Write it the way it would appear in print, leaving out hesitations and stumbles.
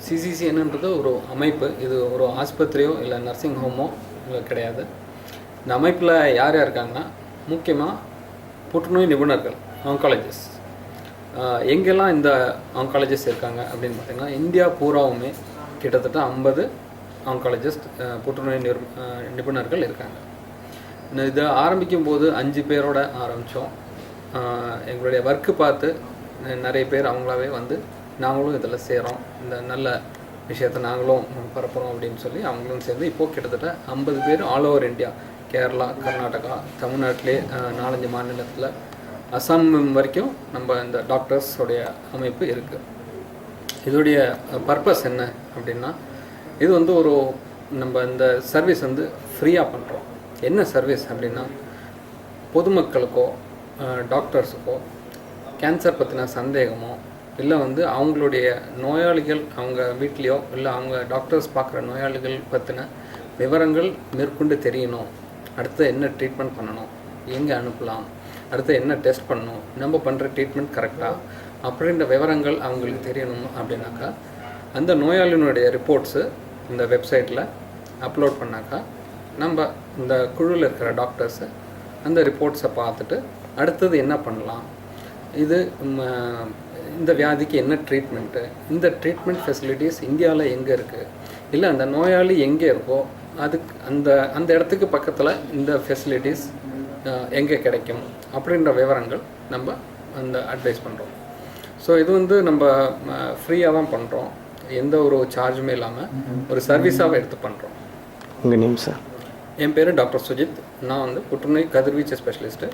சிசிசிஎன்ன்றது ஒரு அமைப்பு. இது ஒரு ஆஸ்பத்திரியோ இல்லை நர்சிங் ஹோமோ இல்லை கிடையாது. இந்த அமைப்பில் யார் யார் இருக்காங்கன்னா, முக்கியமாக புற்றுநோய் நிபுணர்கள், ஆங்காலஜிஸ்ட். எங்கெல்லாம் இந்த ஆங்காலஜிஸ்ட் இருக்காங்க அப்படின்னு பார்த்திங்கன்னா, இந்தியா பூராவுமே கிட்டத்தட்ட 50 ஆங்காலஜிஸ்ட் புற்றுநோய் நிபுணர்கள் இருக்காங்க. இதை ஆரம்பிக்கும் போது 5 பேரோட ஆரம்பித்தோம். எங்களுடைய ஒர்க்கு பார்த்து நிறைய பேர் அவங்களாவே வந்து நாங்களும் இதில் சேரோம், இந்த நல்ல விஷயத்தை நாங்களும் பரப்புகிறோம் அப்படின்னு சொல்லி அவங்களும் சேர்ந்து இப்போது கிட்டத்தட்ட 50 பேர் all over India, Kerala, Karnataka, தமிழ்நாட்டிலே 4-5 மாநிலத்தில், அசாம் வரைக்கும் நம்ம இந்த டாக்டர்ஸோடைய அமைப்பு இருக்குது. இதோடைய பர்பஸ் என்ன அப்படின்னா, இது வந்து நம்ம இந்த சர்வீஸ் வந்து ஃப்ரீயாக பண்ணுறோம். என்ன சர்வீஸ் அப்படின்னா, பொதுமக்களுக்கோ டாக்டர்ஸுக்கோ கேன்சர் பற்றின சந்தேகமோ இல்லை வந்து அவங்களுடைய நோயாளிகள் அவங்க வீட்லேயோ இல்லை அவங்க டாக்டர்ஸ் பார்க்குற நோயாளிகள் பற்றின விவரங்கள் மேற்கொண்டு தெரியணும், அடுத்து என்ன ட்ரீட்மெண்ட் பண்ணணும், எங்கே அனுப்பலாம், அடுத்து என்ன டெஸ்ட் பண்ணணும், நம்ம பண்ணுற ட்ரீட்மெண்ட் கரெக்டாக அப்படின்ற விவரங்கள் அவங்களுக்கு தெரியணும் அப்படின்னாக்கா, அந்த நோயாளியினுடைய ரிப்போர்ட்ஸு இந்த வெப்சைட்டில் அப்லோட் பண்ணாக்கா, நம்ம இந்த குழுவில் இருக்கிற டாக்டர்ஸு அந்த ரிப்போர்ட்ஸை பார்த்துட்டு அடுத்தது என்ன பண்ணலாம், இது இந்த வியாதிக்கு என்ன ட்ரீட்மெண்ட்டு, இந்த ட்ரீட்மெண்ட் ஃபெசிலிட்டிஸ் இந்தியாவில் எங்கே இருக்குது, இல்லை அந்த நோயாளி எங்கே இருக்கோ அதுக்கு அந்த இடத்துக்கு பக்கத்தில் இந்த ஃபெசிலிட்டிஸ் எங்கே கிடைக்கும் அப்படின்ற விவரங்கள் நம்ம அந்த அட்வைஸ் பண்ணுறோம். ஸோ இது வந்து நம்ம ஃப்ரீயாக தான் பண்ணுறோம், எந்த ஒரு சார்ஜுமே இல்லாமல் ஒரு சர்வீஸாக எடுத்து பண்ணுறோம். உங்கள் நேம் சார்? என் பேர் டாக்டர் சுஜித். நான் வந்து புற்றுநோய் கதிர்வீச்சு ஸ்பெஷலிஸ்ட்டு.